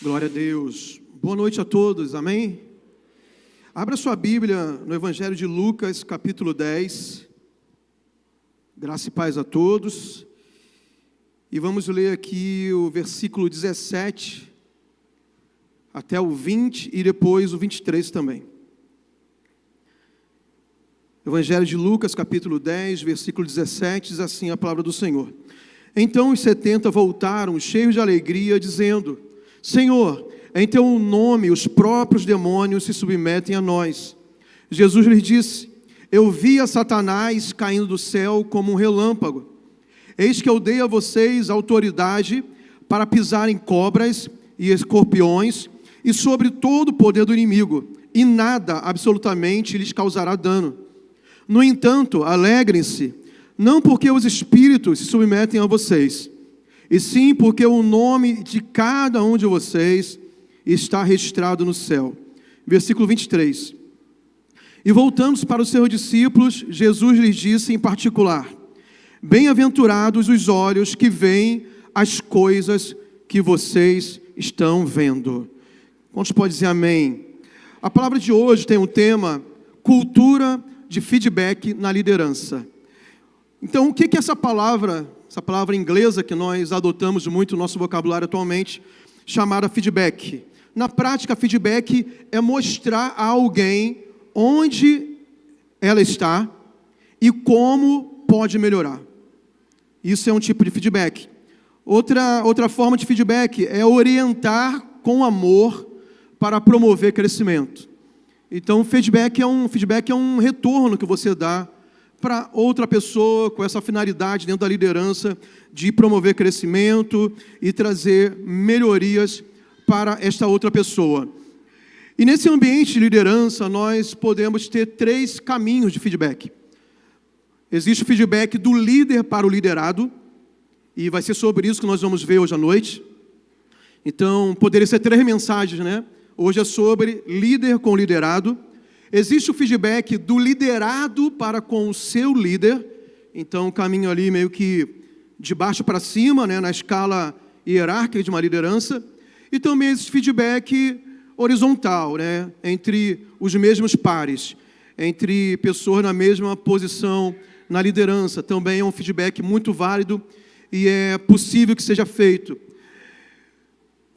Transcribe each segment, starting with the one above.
Glória a Deus. Boa noite a todos, amém? Abra sua Bíblia no Evangelho de Lucas, capítulo 10. Graça e paz a todos. E vamos ler aqui o versículo 17 até o 20 e depois o 23 também. Evangelho de Lucas, capítulo 10, versículo 17, diz assim a palavra do Senhor. Então os 70 voltaram, cheios de alegria, dizendo: Senhor, em teu nome os próprios demônios se submetem a nós. Jesus lhes disse: Eu vi a Satanás caindo do céu como um relâmpago. Eis que eu dei a vocês autoridade para pisar em cobras e escorpiões e sobre todo o poder do inimigo, e nada absolutamente lhes causará dano. No entanto, alegrem-se, não porque os espíritos se submetem a vocês, e sim porque o nome de cada um de vocês está registrado no céu. Versículo 23. E voltando para os seus discípulos, Jesus lhes disse em particular: Bem-aventurados os olhos que veem as coisas que vocês estão vendo. Quantos podem dizer amém? A palavra de hoje tem um tema: cultura de feedback na liderança. Então, o que é essa palavra inglesa que nós adotamos muito no nosso vocabulário atualmente, chamada feedback? Na prática, feedback é mostrar a alguém onde ela está e como pode melhorar. Isso é um tipo de feedback. Outra forma de feedback é orientar com amor para promover crescimento. Então, feedback é um retorno que você dá para outra pessoa com essa finalidade dentro da liderança de promover crescimento e trazer melhorias para esta outra pessoa. E nesse ambiente de liderança, nós podemos ter 3 caminhos de feedback. Existe o feedback do líder para o liderado, e vai ser sobre isso que nós vamos ver hoje à noite. Então, poderia ser 3 mensagens, né? Hoje é sobre líder com liderado. Existe o feedback do liderado para com o seu líder. Então, um caminho ali meio que de baixo para cima, né? Na escala hierárquica de uma liderança. E também existe feedback horizontal, né? Entre os mesmos pares, entre pessoas na mesma posição na liderança. Também é um feedback muito válido e é possível que seja feito.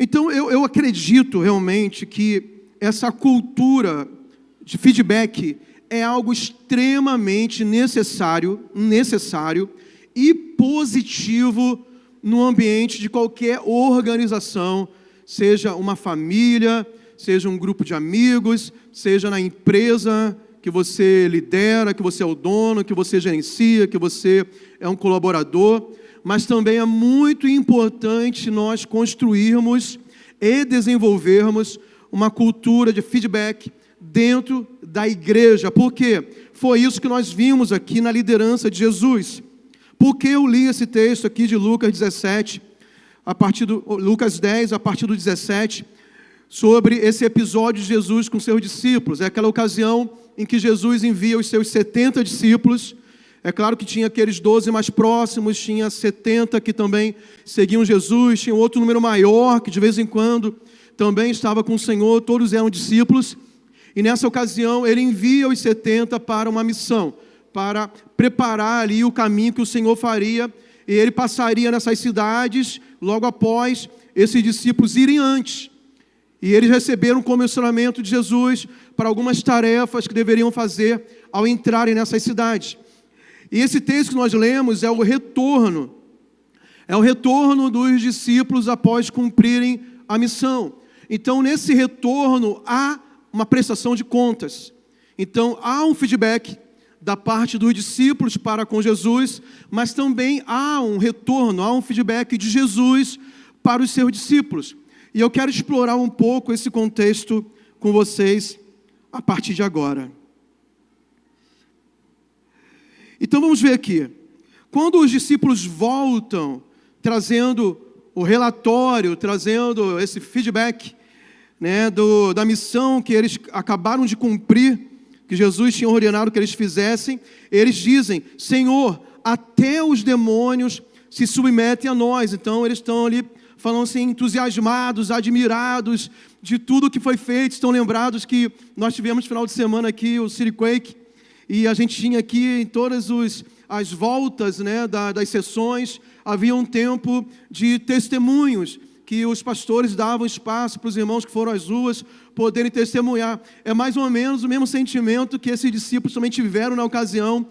Então, eu acredito realmente que essa cultura de feedback é algo extremamente necessário e positivo no ambiente de qualquer organização, seja uma família, seja um grupo de amigos, seja na empresa que você lidera, que você é o dono, que você gerencia, que você é um colaborador. Mas também é muito importante nós construirmos e desenvolvermos uma cultura de feedback dentro da igreja. Por quê? Foi isso que nós vimos aqui na liderança de Jesus. Porque eu li esse texto aqui de Lucas 17, Lucas 10, a partir do 17, sobre esse episódio de Jesus com seus discípulos. É aquela ocasião em que Jesus envia os seus 70 discípulos. É claro que tinha aqueles 12 mais próximos, tinha 70 que também seguiam Jesus, tinha outro número maior que de vez em quando também estava com o Senhor, todos eram discípulos. E nessa ocasião ele envia os 70 para uma missão, para preparar ali o caminho que o Senhor faria, e ele passaria nessas cidades logo após esses discípulos irem antes. E eles receberam um comissionamento de Jesus para algumas tarefas que deveriam fazer ao entrarem nessas cidades. E esse texto que nós lemos é o retorno dos discípulos após cumprirem a missão. Então, nesse retorno, há uma prestação de contas. Então, há um feedback da parte dos discípulos para com Jesus, mas também há um retorno, há um feedback de Jesus para os seus discípulos. E eu quero explorar um pouco esse contexto com vocês a partir de agora. Então vamos ver aqui. Quando os discípulos voltam, trazendo o relatório, trazendo esse feedback, né, da missão que eles acabaram de cumprir, que Jesus tinha ordenado que eles fizessem, eles dizem: Senhor, até os demônios se submetem a nós. Então eles estão ali falando assim, entusiasmados, admirados de tudo que foi feito. Estão lembrados que nós tivemos no final de semana aqui o City Quake, e a gente tinha aqui em todas as voltas, né, das sessões, havia um tempo de testemunhos, que os pastores davam espaço para os irmãos que foram às ruas poderem testemunhar. É mais ou menos o mesmo sentimento que esses discípulos também tiveram na ocasião,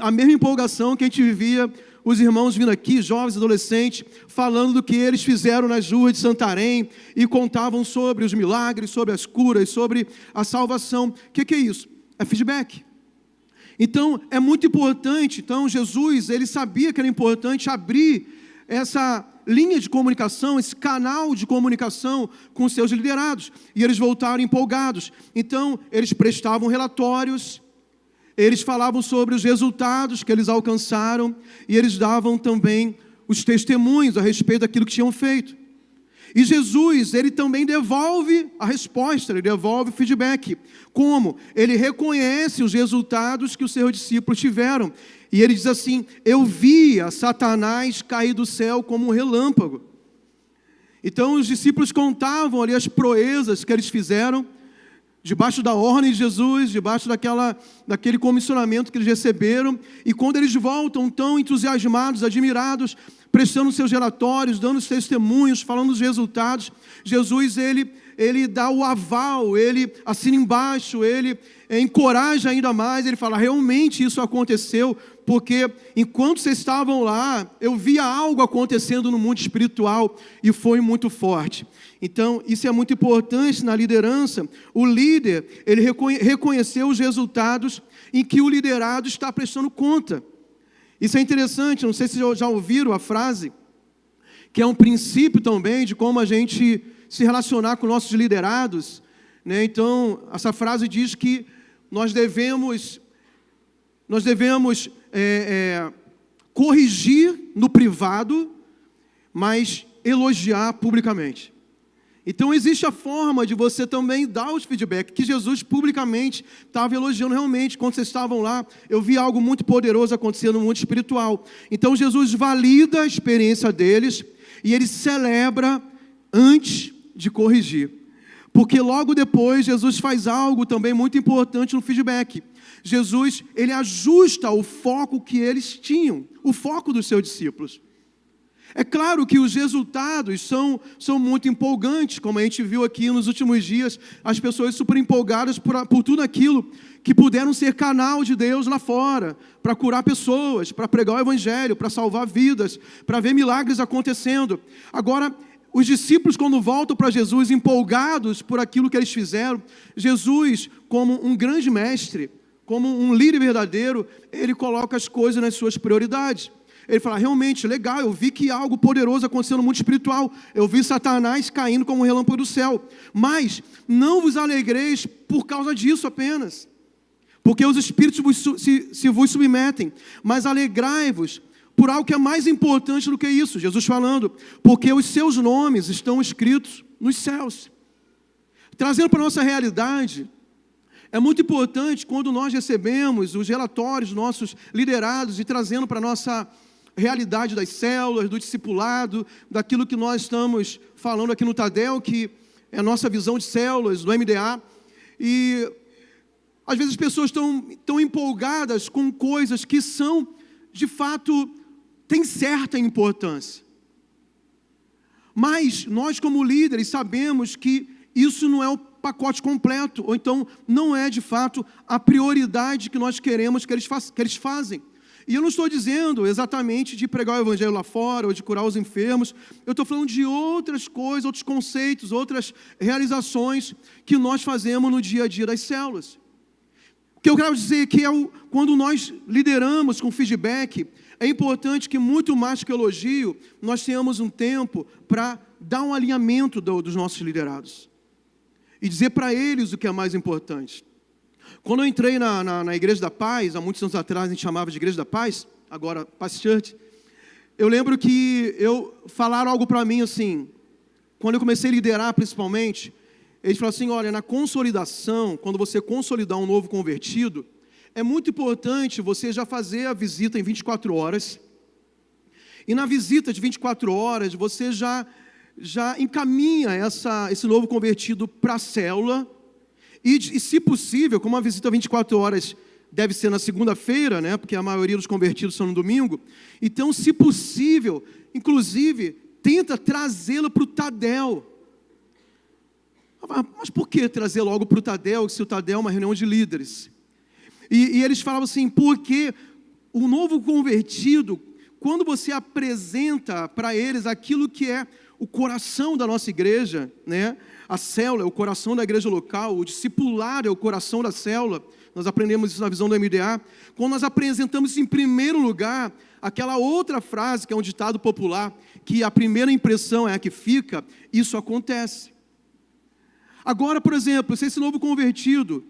a mesma empolgação que a gente vivia, os irmãos vindo aqui, jovens, adolescentes, falando do que eles fizeram nas ruas de Santarém, e contavam sobre os milagres, sobre as curas, sobre a salvação. O que é isso? É feedback. Então, é muito importante. Então, Jesus, ele sabia que era importante abrir essa linha de comunicação, esse canal de comunicação com os seus liderados. E eles voltaram empolgados. Então, eles prestavam relatórios, eles falavam sobre os resultados que eles alcançaram, e eles davam também os testemunhos a respeito daquilo que tinham feito. E Jesus, ele também devolve a resposta, ele devolve o feedback. Como? Ele reconhece os resultados que os seus discípulos tiveram. E ele diz assim: eu via Satanás cair do céu como um relâmpago. Então os discípulos contavam ali as proezas que eles fizeram, debaixo da ordem de Jesus, debaixo daquele comissionamento que eles receberam. E quando eles voltam tão entusiasmados, admirados, prestando seus relatórios, dando os testemunhos, falando dos resultados, Jesus, ele dá o aval, ele assina embaixo, ele encoraja ainda mais, ele fala: realmente isso aconteceu, porque enquanto vocês estavam lá, eu via algo acontecendo no mundo espiritual, e foi muito forte. Então, isso é muito importante na liderança. O líder, ele reconheceu os resultados em que o liderado está prestando conta. Isso é interessante, não sei se já ouviram a frase, que é um princípio também de como a gente se relacionar com nossos liderados, né? Então, essa frase diz que nós devemos corrigir no privado, mas elogiar publicamente. Então, existe a forma de você também dar os feedbacks, que Jesus publicamente estava elogiando realmente. Quando vocês estavam lá, eu vi algo muito poderoso acontecendo no mundo espiritual. Então, Jesus valida a experiência deles, e ele celebra antes de corrigir. Porque logo depois, Jesus faz algo também muito importante no feedback. Jesus, ele ajusta o foco que eles tinham, o foco dos seus discípulos. É claro que os resultados são muito empolgantes, como a gente viu aqui nos últimos dias, as pessoas super empolgadas por tudo aquilo que puderam ser canal de Deus lá fora, para curar pessoas, para pregar o evangelho, para salvar vidas, para ver milagres acontecendo. Agora, os discípulos, quando voltam para Jesus, empolgados por aquilo que eles fizeram, Jesus, como um grande mestre, como um líder verdadeiro, ele coloca as coisas nas suas prioridades. Ele fala: realmente, legal, eu vi que algo poderoso aconteceu no mundo espiritual. Eu vi Satanás caindo como um relâmpago do céu. Mas não vos alegreis por causa disso apenas, porque os espíritos se vos submetem. Mas alegrai-vos por algo que é mais importante do que isso. Jesus falando: porque os seus nomes estão escritos nos céus. Trazendo para a nossa realidade, é muito importante quando nós recebemos os relatórios dos nossos liderados e trazendo para a nossa realidade das células, do discipulado, daquilo que nós estamos falando aqui no Tadel, que é a nossa visão de células, do MDA. E às vezes as pessoas estão empolgadas com coisas que são, de fato, têm certa importância. Mas nós, como líderes, sabemos que isso não é o pacote completo, ou então não é, de fato, a prioridade que nós queremos que eles fazem. E eu não estou dizendo exatamente de pregar o evangelho lá fora, ou de curar os enfermos. Eu estou falando de outras coisas, outros conceitos, outras realizações que nós fazemos no dia a dia das células. O que eu quero dizer é que quando nós lideramos com feedback, é importante que, muito mais que elogio, nós tenhamos um tempo para dar um alinhamento dos nossos liderados e dizer para eles o que é mais importante. Quando eu entrei na Igreja da Paz, há muitos anos atrás a gente chamava de Igreja da Paz, agora Paz Church, eu lembro que falaram algo para mim assim, quando eu comecei a liderar principalmente, eles falaram assim: olha, na consolidação, quando você consolidar um novo convertido, é muito importante você já fazer a visita em 24 horas, e na visita de 24 horas você já já encaminha esse novo convertido para a célula, e se possível, como a visita 24 horas deve ser na segunda-feira, né, porque a maioria dos convertidos são no domingo, então, se possível, inclusive, tenta trazê-lo para o Tadel. Mas por que trazer logo para o Tadel, se o Tadel é uma reunião de líderes? E eles falavam assim, porque o novo convertido, quando você apresenta para eles aquilo que é o coração da nossa igreja, né? A célula é o coração da igreja local, o discipulado é o coração da célula, nós aprendemos isso na visão do MDA, quando nós apresentamos em primeiro lugar aquela outra frase, que é um ditado popular, que a primeira impressão é a que fica, isso acontece. Agora, por exemplo, se esse novo convertido,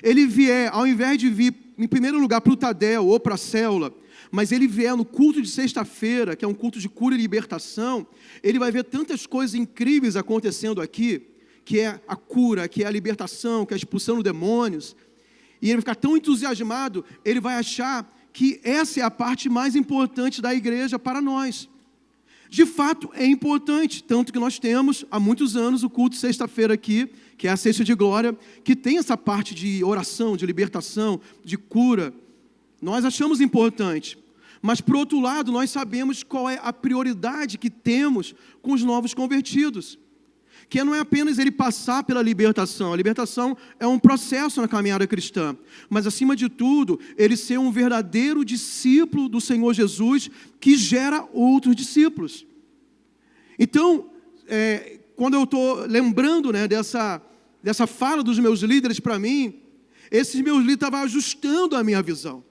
ele vier, ao invés de vir em primeiro lugar para o Tadel ou para a célula, mas ele vier no culto de sexta-feira, que é um culto de cura e libertação, ele vai ver tantas coisas incríveis acontecendo aqui, que é a cura, que é a libertação, que é a expulsão de demônios, e ele vai ficar tão entusiasmado, ele vai achar que essa é a parte mais importante da igreja para nós. De fato, é importante, tanto que nós temos há muitos anos o culto de sexta-feira aqui, que é a Sexta de Glória, que tem essa parte de oração, de libertação, de cura. Nós achamos importante, mas por outro lado, nós sabemos qual é a prioridade que temos com os novos convertidos, que não é apenas ele passar pela libertação. A libertação é um processo na caminhada cristã, mas acima de tudo, ele ser um verdadeiro discípulo do Senhor Jesus, que gera outros discípulos. Então, quando eu estou lembrando, né, dessa fala dos meus líderes para mim, esses meus líderes estavam ajustando a minha visão.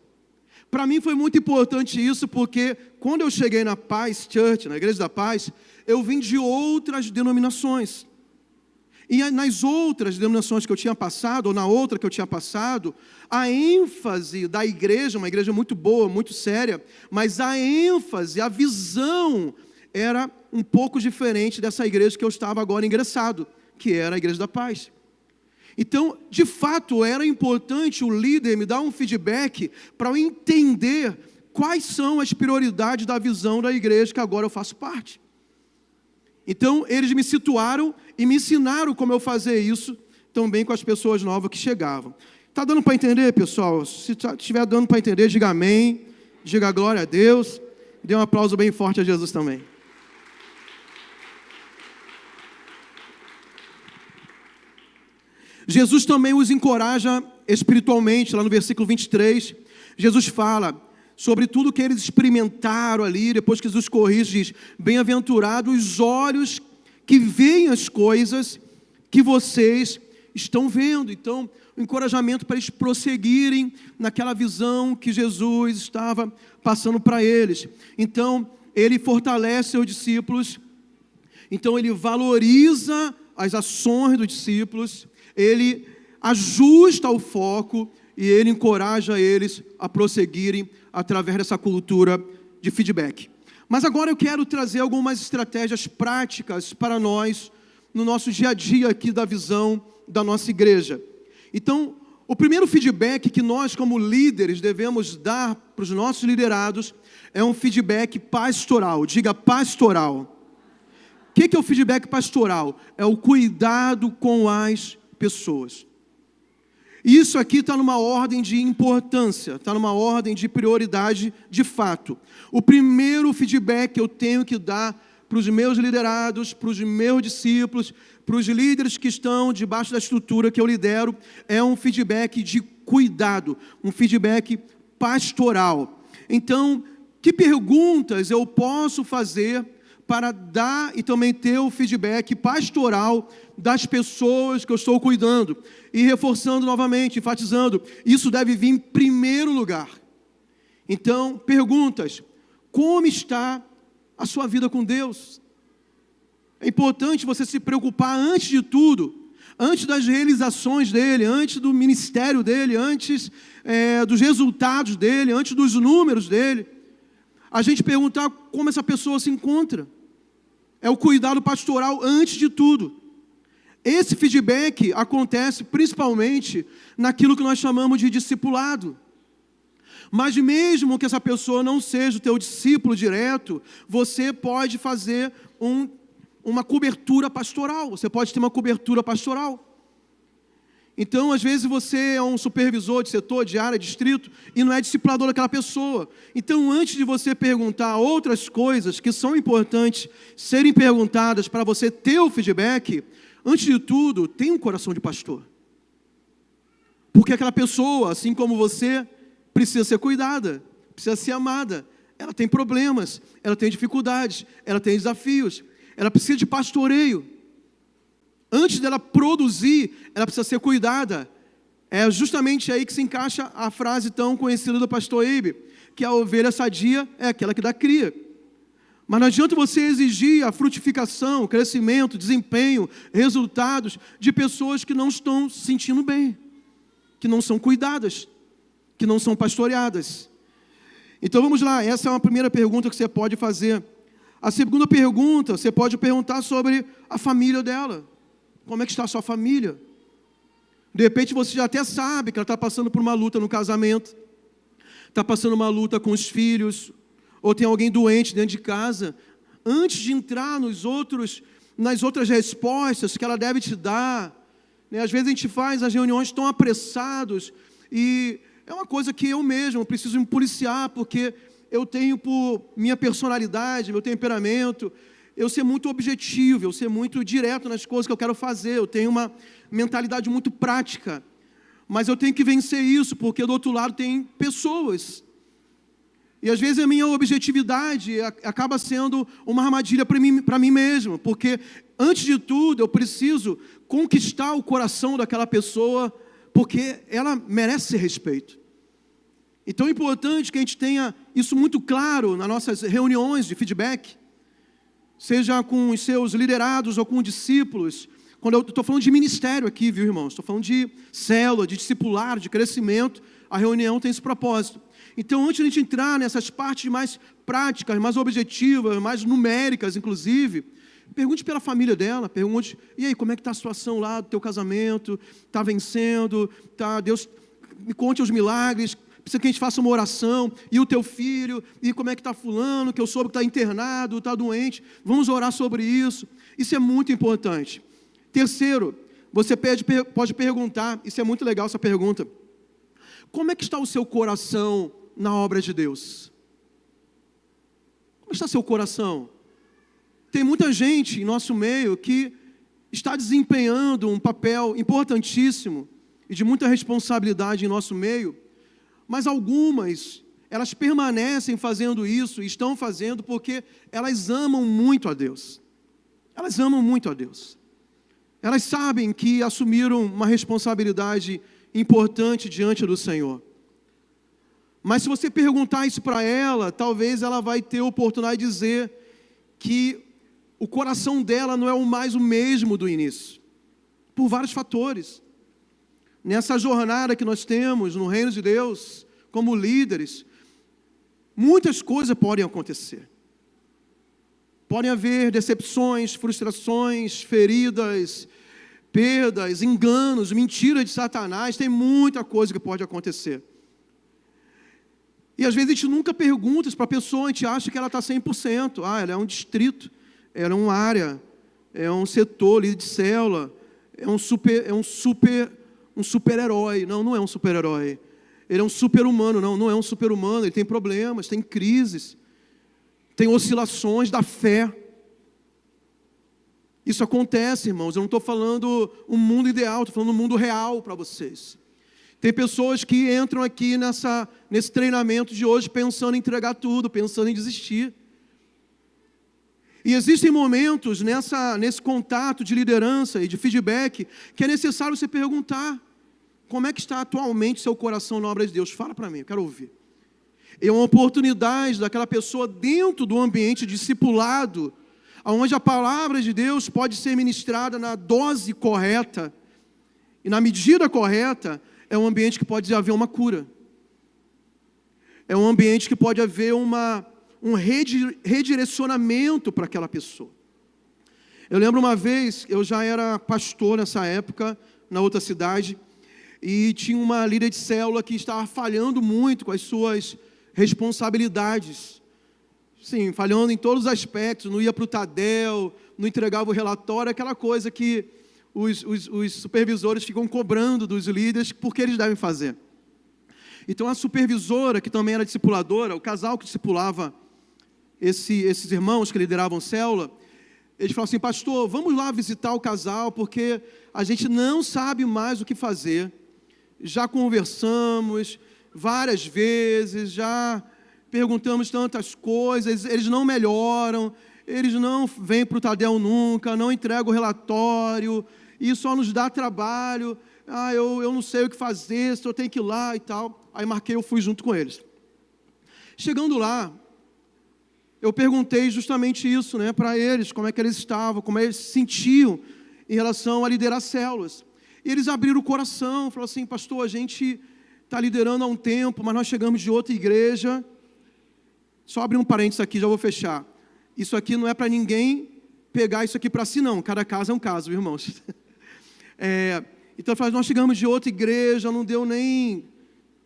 Para mim foi muito importante isso, porque quando eu cheguei na Paz Church, na Igreja da Paz, eu vim de outras denominações. E nas outras denominações que eu tinha passado, ou na outra que eu tinha passado, a ênfase da igreja, uma igreja muito boa, muito séria, mas a ênfase, a visão era um pouco diferente dessa igreja que eu estava agora ingressado, que era a Igreja da Paz. Então, de fato, era importante o líder me dar um feedback para eu entender quais são as prioridades da visão da igreja que agora eu faço parte. Então, eles me situaram e me ensinaram como eu fazer isso também com as pessoas novas que chegavam. Está dando para entender, pessoal? Se estiver dando para entender, diga amém, diga glória a Deus, dê um aplauso bem forte a Jesus também. Jesus também os encoraja espiritualmente, lá no versículo 23, Jesus fala sobre tudo que eles experimentaram ali, depois que Jesus corrige, diz, bem-aventurados os olhos que veem as coisas que vocês estão vendo. Então, o encorajamento para eles prosseguirem naquela visão que Jesus estava passando para eles. Então, ele fortalece seus discípulos, então ele valoriza as ações dos discípulos, ele ajusta o foco e ele encoraja eles a prosseguirem através dessa cultura de feedback. Mas agora eu quero trazer algumas estratégias práticas para nós, no nosso dia a dia aqui da visão da nossa igreja. Então, o primeiro feedback que nós como líderes devemos dar para os nossos liderados é um feedback pastoral. Diga pastoral. O que é o feedback pastoral? É o cuidado com as pessoas. Isso aqui está numa ordem de importância, está numa ordem de prioridade de fato. O primeiro feedback que eu tenho que dar para os meus liderados, para os meus discípulos, para os líderes que estão debaixo da estrutura que eu lidero, é um feedback de cuidado, um feedback pastoral. Então, que perguntas eu posso fazer para dar e também ter o feedback pastoral das pessoas que eu estou cuidando? E reforçando novamente, enfatizando, isso deve vir em primeiro lugar. Então, perguntas: como está a sua vida com Deus? É importante você se preocupar antes de tudo, antes das realizações dele, antes do ministério dele, antes dos resultados dele, antes dos números dele. A gente perguntar como essa pessoa se encontra. É o cuidado pastoral antes de tudo. Esse feedback acontece principalmente naquilo que nós chamamos de discipulado. Mas mesmo que essa pessoa não seja o teu discípulo direto, você pode fazer um uma cobertura pastoral. Você pode ter uma cobertura pastoral. Então, às vezes, você é um supervisor de setor, de área, distrito, e não é discipulador daquela pessoa. Então, antes de você perguntar outras coisas que são importantes serem perguntadas para você ter o feedback, antes de tudo, tenha um coração de pastor. Porque aquela pessoa, assim como você, precisa ser cuidada, precisa ser amada. Ela tem problemas, ela tem dificuldades, ela tem desafios, ela precisa de pastoreio. Antes dela produzir, ela precisa ser cuidada. É justamente aí que se encaixa a frase tão conhecida do pastor Eibe, que a ovelha sadia é aquela que dá cria. Mas não adianta você exigir a frutificação, o crescimento, desempenho, resultados de pessoas que não estão se sentindo bem, que não são cuidadas, que não são pastoreadas. Então vamos lá, essa é uma primeira pergunta que você pode fazer. A segunda pergunta, você pode perguntar sobre a família dela. Como é que está a sua família? De repente você já até sabe que ela está passando por uma luta no casamento, está passando uma luta com os filhos, ou tem alguém doente dentro de casa. Antes de entrar nas outras respostas que ela deve te dar, né? Às vezes a gente faz as reuniões tão apressados, e é uma coisa que eu mesmo preciso me policiar, porque eu tenho, por minha personalidade, meu temperamento, eu ser muito objetivo, eu ser muito direto nas coisas que eu quero fazer, eu tenho uma mentalidade muito prática, mas eu tenho que vencer isso, porque do outro lado tem pessoas, e às vezes a minha objetividade acaba sendo uma armadilha para mim mesmo, porque antes de tudo eu preciso conquistar o coração daquela pessoa, porque ela merece ser respeito. Então é importante que a gente tenha isso muito claro nas nossas reuniões de feedback, seja com os seus liderados ou com discípulos. Quando eu estou falando de ministério aqui, viu, irmãos? Estou falando de célula, de discipulado, de crescimento. A reunião tem esse propósito. Então, antes de a gente entrar nessas partes mais práticas, mais objetivas, mais numéricas, inclusive, pergunte pela família dela, pergunte, e aí, como é que está a situação lá do teu casamento? Está vencendo? Deus, me conte os milagres. Precisa que a gente faça uma oração, e o teu filho, e como é que está fulano, que eu soube que está internado, está doente, vamos orar sobre isso. Isso é muito importante. Terceiro, você pode perguntar, isso é muito legal essa pergunta, como é que está o seu coração na obra de Deus? Como está seu coração? Tem muita gente em nosso meio que está desempenhando um papel importantíssimo e de muita responsabilidade em nosso meio, mas algumas, elas permanecem fazendo isso, estão fazendo porque elas amam muito a Deus. Elas amam muito a Deus. Elas sabem que assumiram uma responsabilidade importante diante do Senhor. Mas se você perguntar isso para ela, talvez ela vai ter a oportunidade de dizer que o coração dela não é mais o mesmo do início, por vários fatores. Nessa jornada que nós temos no reino de Deus, como líderes, muitas coisas podem acontecer. Podem haver decepções, frustrações, feridas, perdas, enganos, mentiras de Satanás, tem muita coisa que pode acontecer. E às vezes a gente nunca pergunta isso para a pessoa, a gente acha que ela está 100%. Ela é um distrito, ela é uma área, é um setor, líder de célula, é um super-herói. Não é um super-herói. Ele é um super-humano. Não é um super-humano. Ele tem problemas, tem crises, tem oscilações da fé. Isso acontece, irmãos. Eu não estou falando um mundo ideal, estou falando um mundo real para vocês. Tem pessoas que entram aqui nesse treinamento de hoje pensando em entregar tudo, pensando em desistir. E existem momentos nesse contato de liderança e de feedback que é necessário você perguntar: como é que está atualmente seu coração na obra de Deus? Fala para mim, eu quero ouvir. É uma oportunidade daquela pessoa dentro do ambiente discipulado, onde a palavra de Deus pode ser ministrada na dose correta e na medida correta. É um ambiente que pode haver uma cura. É um ambiente que pode haver um redirecionamento para aquela pessoa. Eu lembro uma vez, eu já era pastor nessa época, na outra cidade, e tinha uma líder de célula que estava falhando muito com as suas responsabilidades. sim, falhando em todos os aspectos, não ia para o Tadel, não entregava o relatório, aquela coisa que os supervisores ficam cobrando dos líderes porque eles devem fazer. Então a supervisora, que também era discipuladora, o casal que discipulava esses irmãos que lideravam célula, eles falaram assim: pastor, vamos lá visitar o casal, porque a gente não sabe mais o que fazer. Já conversamos várias vezes, já perguntamos tantas coisas, eles não melhoram, eles não vêm para o Tadel nunca, não entregam o relatório, e só nos dá trabalho. Eu não sei o que fazer, se eu tenho que ir lá e tal. Aí marquei, eu fui junto com eles. Chegando lá, eu perguntei justamente isso, né, para eles, como é que eles estavam, como eles se sentiam em relação a liderar células. E eles abriram o coração, falaram assim: pastor, a gente está liderando há um tempo, mas nós chegamos de outra igreja. Só abrir um parênteses aqui, já vou fechar. Isso aqui não é para ninguém pegar isso aqui para si, não. Cada caso é um caso, irmãos. Então, nós chegamos de outra igreja, não deu nem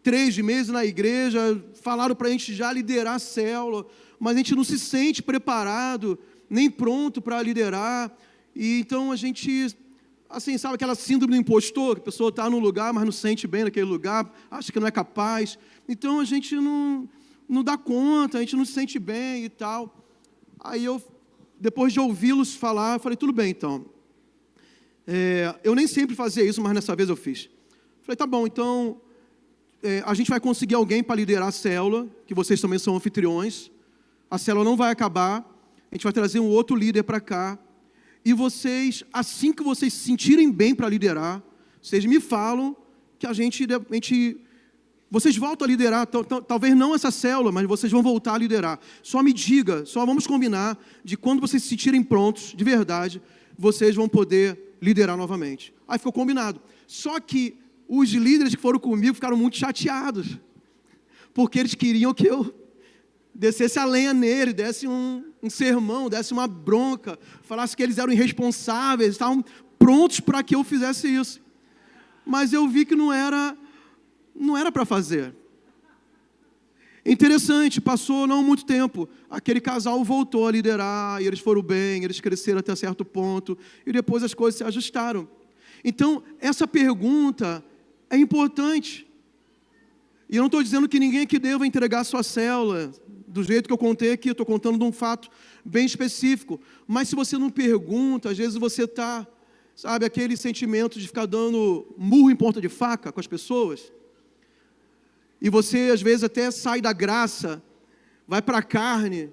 3 meses na igreja, falaram para a gente já liderar a célula, mas a gente não se sente preparado, nem pronto para liderar. E então a gente, assim, sabe aquela síndrome do impostor, que a pessoa está num lugar, mas não se sente bem naquele lugar, acha que não é capaz. Então a gente não dá conta, a gente não se sente bem e tal. Aí eu, depois de ouvi-los falar, eu falei: tudo bem então. Eu nem sempre fazia isso, mas nessa vez eu fiz. Falei: tá bom, então a gente vai conseguir alguém para liderar a célula, que vocês também são anfitriões. A célula não vai acabar, a gente vai trazer um outro líder para cá. E vocês, assim que vocês se sentirem bem para liderar, vocês me falam que vocês voltam a liderar, talvez não essa célula, mas vocês vão voltar a liderar. Só me diga, só vamos combinar de quando vocês se sentirem prontos, de verdade, vocês vão poder liderar novamente. Aí ficou combinado. Só que os líderes que foram comigo ficaram muito chateados, porque eles queriam que eu descesse a lenha nele, desse um sermão, desse uma bronca, falasse que eles eram irresponsáveis, estavam prontos para que eu fizesse isso. Mas eu vi que não era para fazer. Interessante, passou não muito tempo, aquele casal voltou a liderar, e eles foram bem, eles cresceram até certo ponto, e depois as coisas se ajustaram. Então, essa pergunta é importante. E eu não estou dizendo que ninguém aqui deva entregar a sua célula, do jeito que eu contei aqui, eu estou contando de um fato bem específico. Mas se você não pergunta, às vezes você está, sabe, aquele sentimento de ficar dando murro em ponta de faca com as pessoas. E você, às vezes, até sai da graça, vai para a carne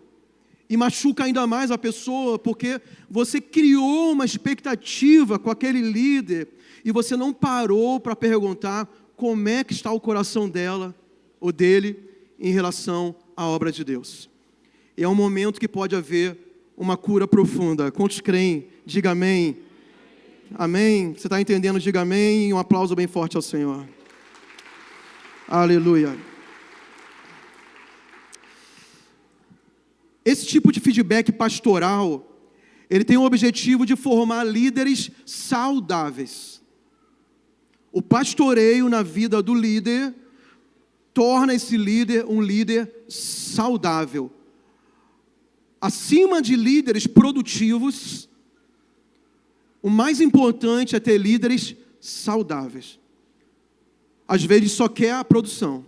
e machuca ainda mais a pessoa, porque você criou uma expectativa com aquele líder e você não parou para perguntar como é que está o coração dela ou dele em relação à obra de Deus. E é um momento que pode haver uma cura profunda. Quantos creem? Diga amém. Amém? Você está entendendo? Diga amém. Um aplauso bem forte ao Senhor. Aleluia. Esse tipo de feedback pastoral, ele tem o objetivo de formar líderes saudáveis. O pastoreio na vida do líder torna esse líder um líder saudável. Acima de líderes produtivos, o mais importante é ter líderes saudáveis. Às vezes só quer a produção.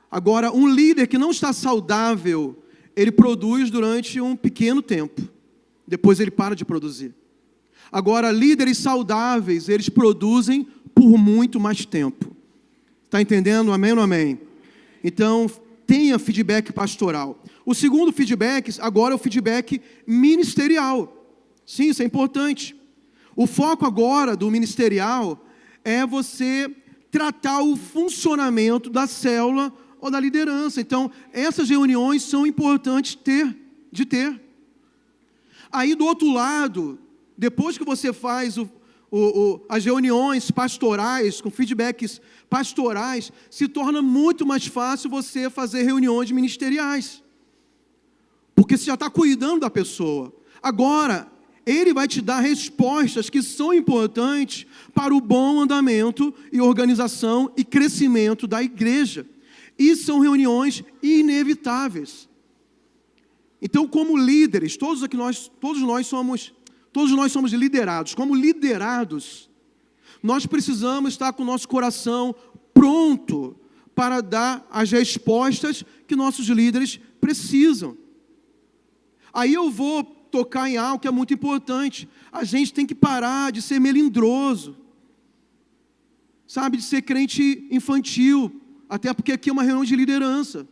Agora, um líder que não está saudável, ele produz durante um pequeno tempo. Depois ele para de produzir. Agora, líderes saudáveis, eles produzem por muito mais tempo. Está entendendo? Amém ou não amém? Então, tenha feedback pastoral. O segundo feedback, agora é o feedback ministerial. Sim, isso é importante. O foco agora do ministerial é você tratar o funcionamento da célula ou da liderança. Então, essas reuniões são importantes de ter. Aí, do outro lado, depois que você faz as reuniões pastorais, com feedbacks pastorais, se torna muito mais fácil você fazer reuniões ministeriais. Porque você já está cuidando da pessoa. Agora, ele vai te dar respostas que são importantes para o bom andamento e organização e crescimento da igreja. E são reuniões inevitáveis. Então, como líderes, todos nós somos liderados. Como liderados, nós precisamos estar com o nosso coração pronto para dar as respostas que nossos líderes precisam. Aí eu vou tocar em algo que é muito importante. A gente tem que parar de ser melindroso, sabe, de ser crente infantil, até porque aqui é uma reunião de liderança.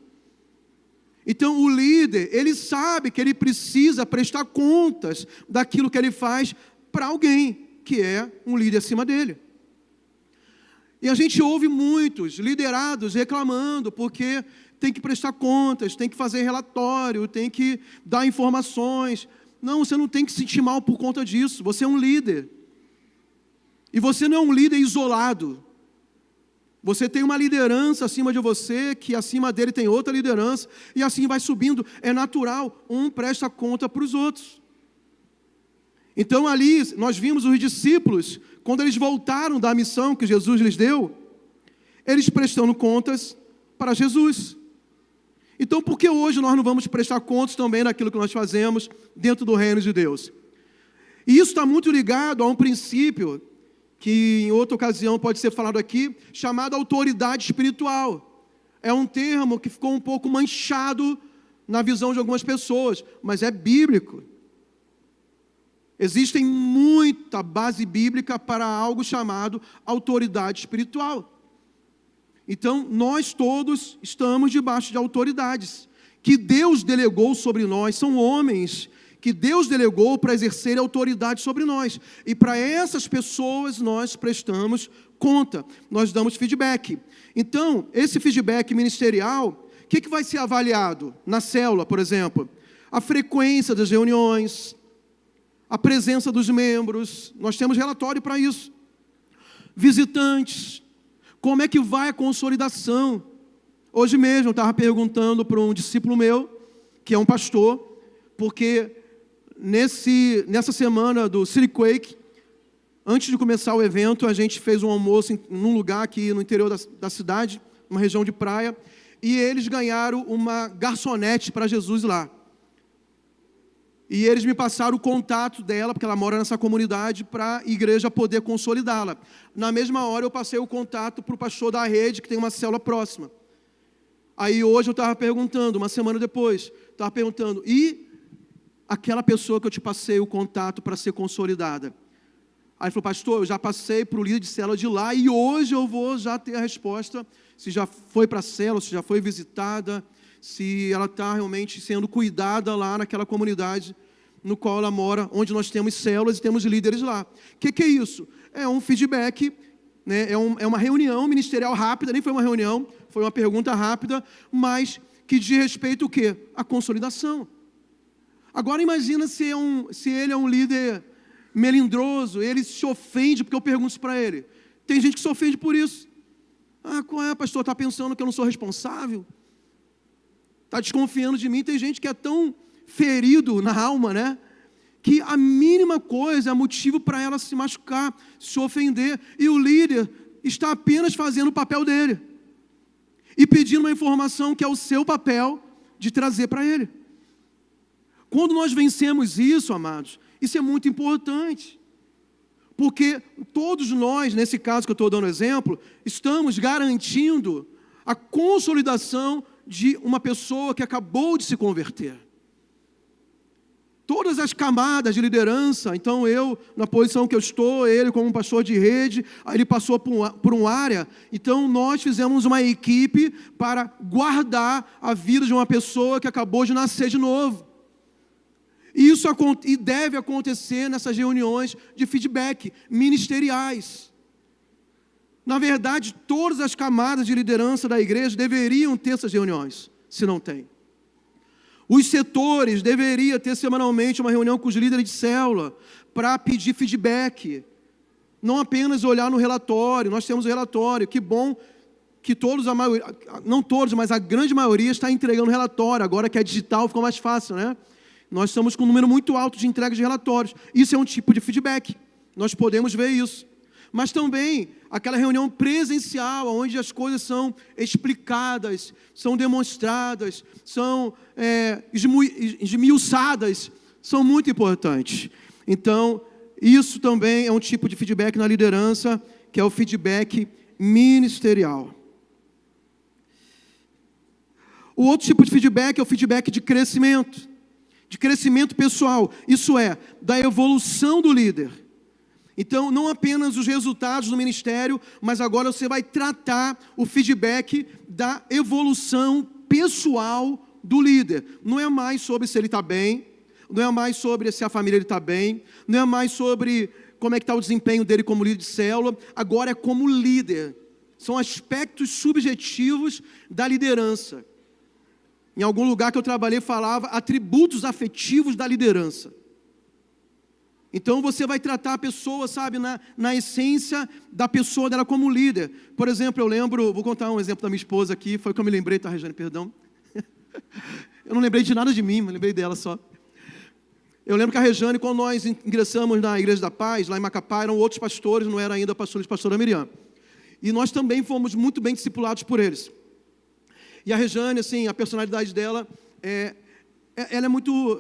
Então o líder, ele sabe que ele precisa prestar contas daquilo que ele faz para alguém que é um líder acima dele. E a gente ouve muitos liderados reclamando porque tem que prestar contas, tem que fazer relatório, tem que dar informações. Não, você não tem que se sentir mal por conta disso. Você é um líder. E você não é um líder isolado. Você tem uma liderança acima de você, que acima dele tem outra liderança, e assim vai subindo. É natural, um presta conta para os outros. Então ali, nós vimos os discípulos, quando eles voltaram da missão que Jesus lhes deu, eles prestando contas para Jesus. Então, por que hoje nós não vamos prestar contas também daquilo que nós fazemos dentro do reino de Deus? E isso está muito ligado a um princípio que em outra ocasião pode ser falado aqui, chamado autoridade espiritual. É um termo que ficou um pouco manchado na visão de algumas pessoas, mas é bíblico. Existe muita base bíblica para algo chamado autoridade espiritual. Então, nós todos estamos debaixo de autoridades que Deus delegou sobre nós, são homens que Deus delegou para exercer autoridade sobre nós. E para essas pessoas nós prestamos conta, nós damos feedback. Então, esse feedback ministerial, o que vai ser avaliado na célula, por exemplo? A frequência das reuniões, a presença dos membros, nós temos relatório para isso. Visitantes, como é que vai a consolidação? Hoje mesmo eu estava perguntando para um discípulo meu, que é um pastor, porque nessa semana do City Quake, antes de começar o evento, a gente fez um almoço num lugar aqui no interior da cidade, uma região de praia, e eles ganharam uma garçonete para Jesus lá. E eles me passaram o contato dela, porque ela mora nessa comunidade, para a igreja poder consolidá-la. Na mesma hora eu passei o contato para o pastor da rede, que tem uma célula próxima. Aí hoje eu estava perguntando, uma semana depois, estava perguntando, e aquela pessoa que eu te passei o contato para ser consolidada? Aí ele falou, pastor, eu já passei para o líder de célula de lá, e hoje eu vou já ter a resposta, se já foi para a célula, se já foi visitada, se ela está realmente sendo cuidada lá naquela comunidade no qual ela mora, onde nós temos células e temos líderes lá. O que é isso? É um feedback, né? É uma reunião ministerial rápida, nem foi uma reunião, foi uma pergunta rápida, mas que diz respeito ao quê? A consolidação. Agora imagina se ele é um líder melindroso, ele se ofende porque eu pergunto isso para ele. Tem gente que se ofende por isso. Ah, qual é, pastor? Está pensando que eu não sou responsável? Está desconfiando de mim? Tem gente que é tão ferido na alma, né? Que a mínima coisa é motivo para ela se machucar, se ofender. E o líder está apenas fazendo o papel dele. E pedindo uma informação que é o seu papel de trazer para ele. Quando nós vencemos isso, amados, isso é muito importante. Porque todos nós, nesse caso que eu estou dando exemplo, estamos garantindo a consolidação de uma pessoa que acabou de se converter. Todas as camadas de liderança, então eu, na posição que eu estou, ele como um pastor de rede, aí ele passou por uma área, então nós fizemos uma equipe para guardar a vida de uma pessoa que acabou de nascer de novo. Isso deve acontecer nessas reuniões de feedback ministeriais. Na verdade, todas as camadas de liderança da igreja deveriam ter essas reuniões, se não tem. Os setores deveriam ter semanalmente uma reunião com os líderes de célula para pedir feedback. Não apenas olhar no relatório, nós temos o relatório, que bom que todos, não todos, mas a grande maioria está entregando relatório, agora que é digital ficou mais fácil, né? Nós estamos com um número muito alto de entrega de relatórios. Isso é um tipo de feedback, nós podemos ver isso. mas também aquela reunião presencial, onde as coisas são explicadas, são demonstradas, são esmiuçadas, são muito importantes. Então, isso também é um tipo de feedback na liderança, que é o feedback ministerial. O outro tipo de feedback é o feedback de crescimento pessoal, isso é, da evolução do líder. Então, não apenas os resultados do ministério, mas agora você vai tratar o feedback da evolução pessoal do líder. Não é mais sobre se ele está bem, não é mais sobre se a família está bem, não é mais sobre como é que está o desempenho dele como líder de célula, agora é como líder. São aspectos subjetivos da liderança. Em algum lugar que eu trabalhei falava atributos afetivos da liderança. Então você vai tratar a pessoa, sabe, na essência da pessoa dela como líder. Por exemplo, eu lembro, vou contar um exemplo da minha esposa aqui, foi o que eu me lembrei, tá, Regiane, perdão. Eu não lembrei de nada de mim, mas lembrei dela só. Eu lembro que a Regiane, quando nós ingressamos na Igreja da Paz, lá em Macapá, eram outros pastores, não era ainda pastores, pastora Miriam. E nós também fomos muito bem discipulados por eles. E a Regiane, assim, a personalidade dela, ela é muito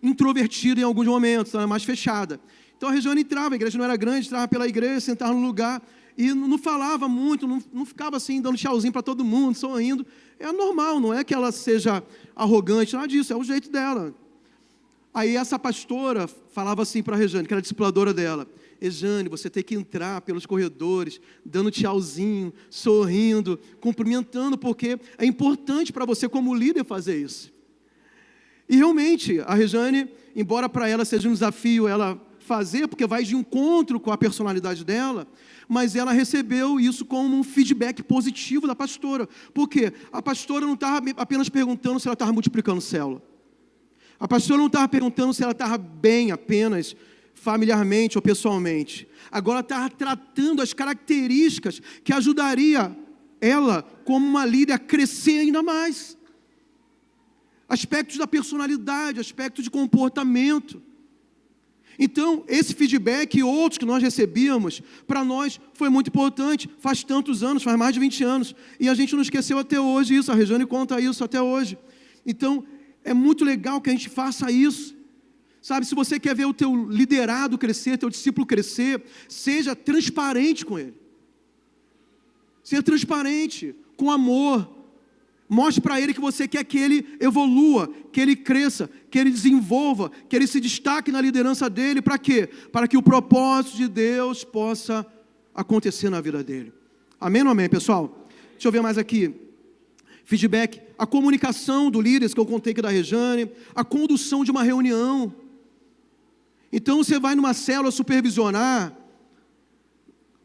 introvertida em alguns momentos, ela é mais fechada. Então a Regiane entrava, a igreja não era grande, entrava pela igreja, sentava no lugar, e não falava muito, não ficava assim, dando tchauzinho para todo mundo, sorrindo. É normal, não é que ela seja arrogante, nada disso, é o jeito dela. Aí essa pastora falava assim para a Regiane, que era a discipuladora dela: Regiane, você tem que entrar pelos corredores, dando tchauzinho, sorrindo, cumprimentando, porque é importante para você como líder fazer isso. E realmente, a Regiane, embora para ela seja um desafio ela fazer, porque vai de encontro com a personalidade dela, mas ela recebeu isso como um feedback positivo da pastora. Por quê? A pastora não estava apenas perguntando se ela estava multiplicando célula. A pastora não estava perguntando se ela estava bem apenas familiarmente ou pessoalmente. Agora estava tratando as características que ajudaria ela, como uma líder, a crescer ainda mais. Aspectos da personalidade, aspectos de comportamento. Então, esse feedback e outros que nós recebíamos, para nós foi muito importante. Faz tantos anos, faz mais de 20 anos. E a gente não esqueceu até hoje isso, a Regiane conta isso até hoje. Então, é muito legal que a gente faça isso. Sabe, se você quer ver o teu liderado crescer, teu discípulo crescer, seja transparente com ele. Seja transparente, com amor. Mostre para ele que você quer que ele evolua, que ele cresça, que ele desenvolva, que ele se destaque na liderança dele. Para quê? Para que o propósito de Deus possa acontecer na vida dele. Amém ou não amém, pessoal? Deixa eu ver mais aqui. Feedback, a comunicação do líder, que eu contei aqui da Regiane, a condução de uma reunião. Então você vai numa célula supervisionar,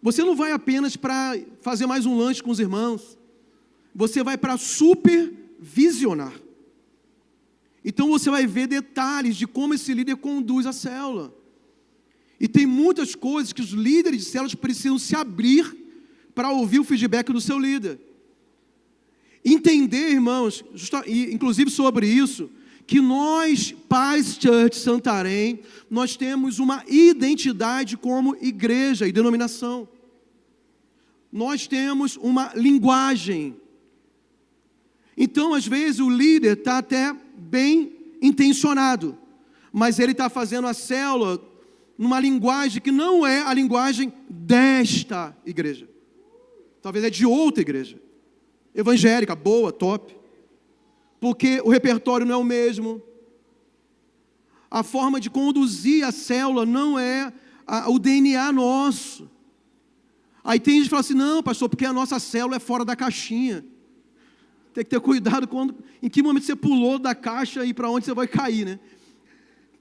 você não vai apenas para fazer mais um lanche com os irmãos, você vai para supervisionar. Então você vai ver detalhes de como esse líder conduz a célula. E tem muitas coisas que os líderes de células precisam se abrir para ouvir o feedback do seu líder. Entender, irmãos, inclusive sobre isso, que nós, Paz Church Santarém, nós temos uma identidade como igreja e denominação. Nós temos uma linguagem. Então, às vezes, o líder está até bem intencionado, mas ele está fazendo a célula numa linguagem que não é a linguagem desta igreja. Talvez é de outra igreja. Evangélica, boa, top. Porque o repertório não é o mesmo. A forma de conduzir a célula não é o DNA nosso. Aí tem gente que fala assim: não, pastor, porque a nossa célula é fora da caixinha. Tem que ter cuidado em que momento você pulou da caixa e para onde você vai cair, né?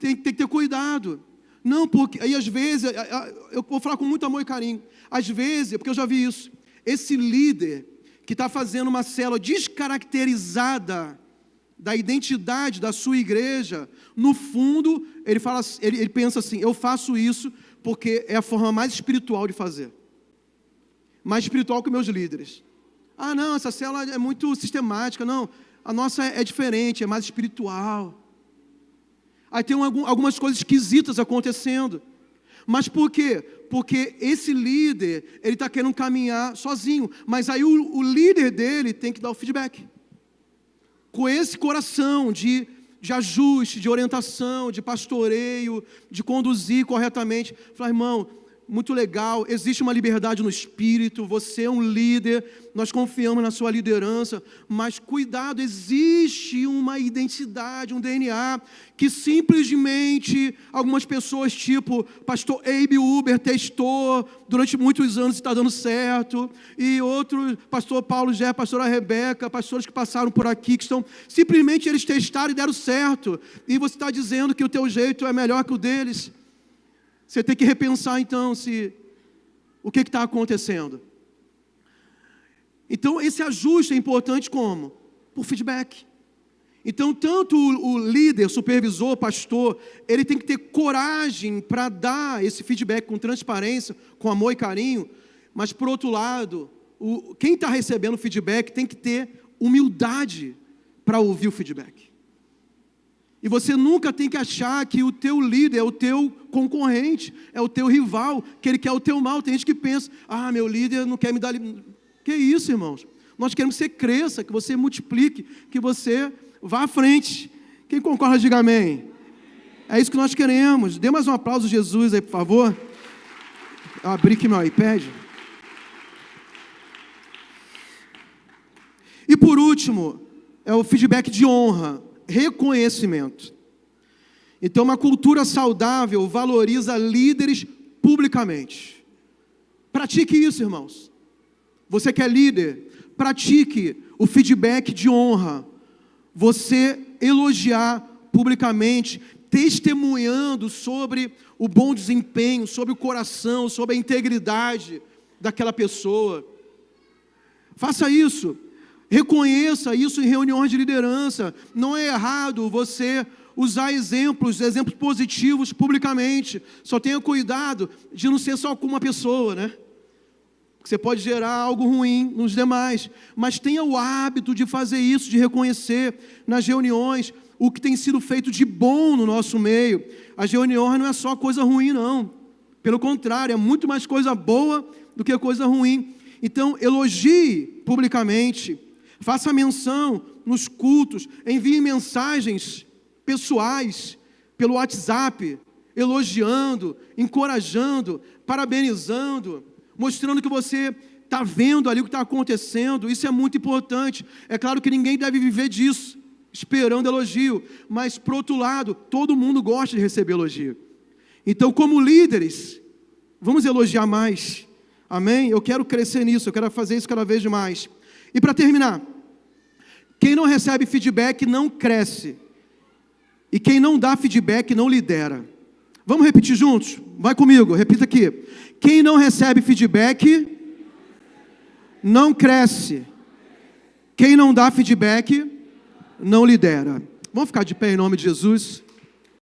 Tem que ter cuidado. Não, porque aí às vezes, eu vou falar com muito amor e carinho. Às vezes, porque eu já vi isso, esse líder que está fazendo uma célula descaracterizada da identidade da sua igreja, no fundo, ele pensa assim: eu faço isso porque é a forma mais espiritual de fazer. Mais espiritual que meus líderes. Ah, não, essa célula é muito sistemática. Não, a nossa é diferente, é mais espiritual. Aí tem algumas coisas esquisitas acontecendo. Mas por quê? Porque esse líder, ele está querendo caminhar sozinho, mas aí o líder dele tem que dar o feedback. Com esse coração de ajuste, de orientação, de pastoreio, de conduzir corretamente. Falar, irmão, muito legal, existe uma liberdade no espírito, você é um líder, nós confiamos na sua liderança, mas cuidado, existe uma identidade, um DNA, que simplesmente algumas pessoas, tipo pastor Abe Uber, testou durante muitos anos e está dando certo, e outro, pastor Paulo Gé, pastora Rebeca, pastores que passaram por aqui, que estão, simplesmente eles testaram e deram certo, e você está dizendo que o teu jeito é melhor que o deles. Você tem que repensar, então, o que está acontecendo. Então, esse ajuste é importante como? Por feedback. Então, tanto o líder, supervisor, pastor, ele tem que ter coragem para dar esse feedback com transparência, com amor e carinho, mas, por outro lado, quem está recebendo o feedback tem que ter humildade para ouvir o feedback. E você nunca tem que achar que o teu líder é o teu concorrente, é o teu rival, que ele quer o teu mal. Tem gente que pensa, meu líder não quer me dar... Que isso, irmãos? Nós queremos que você cresça, que você multiplique, que você vá à frente. Quem concorda, diga amém. É isso que nós queremos. Dê mais um aplauso a Jesus aí, por favor. Eu abri aqui meu iPad. E por último, é o feedback de honra. Reconhecimento. Então, uma cultura saudável valoriza líderes publicamente. Pratique isso, irmãos. Você que é líder, pratique o feedback de honra. Você elogiar publicamente, testemunhando sobre o bom desempenho, sobre o coração, sobre a integridade daquela pessoa. Faça isso. Reconheça isso em reuniões de liderança. Não é errado você usar exemplos positivos publicamente. Só tenha cuidado de não ser só com uma pessoa, né? Você pode gerar algo ruim nos demais. Mas tenha o hábito de fazer isso, de reconhecer nas reuniões o que tem sido feito de bom no nosso meio. As reuniões não é só coisa ruim, não. Pelo contrário, é muito mais coisa boa do que coisa ruim. Então, elogie publicamente. Faça menção nos cultos, envie mensagens pessoais pelo WhatsApp, elogiando, encorajando, parabenizando, mostrando que você está vendo ali o que está acontecendo. Isso é muito importante. É claro que ninguém deve viver disso, esperando elogio, mas, por outro lado, todo mundo gosta de receber elogio. Então, como líderes, vamos elogiar mais. Amém? Eu quero crescer nisso, eu quero fazer isso cada vez mais. E para terminar, quem não recebe feedback não cresce. E quem não dá feedback não lidera. Vamos repetir juntos? Vai comigo, repita aqui. Quem não recebe feedback não cresce. Quem não dá feedback não lidera. Vamos ficar de pé em nome de Jesus?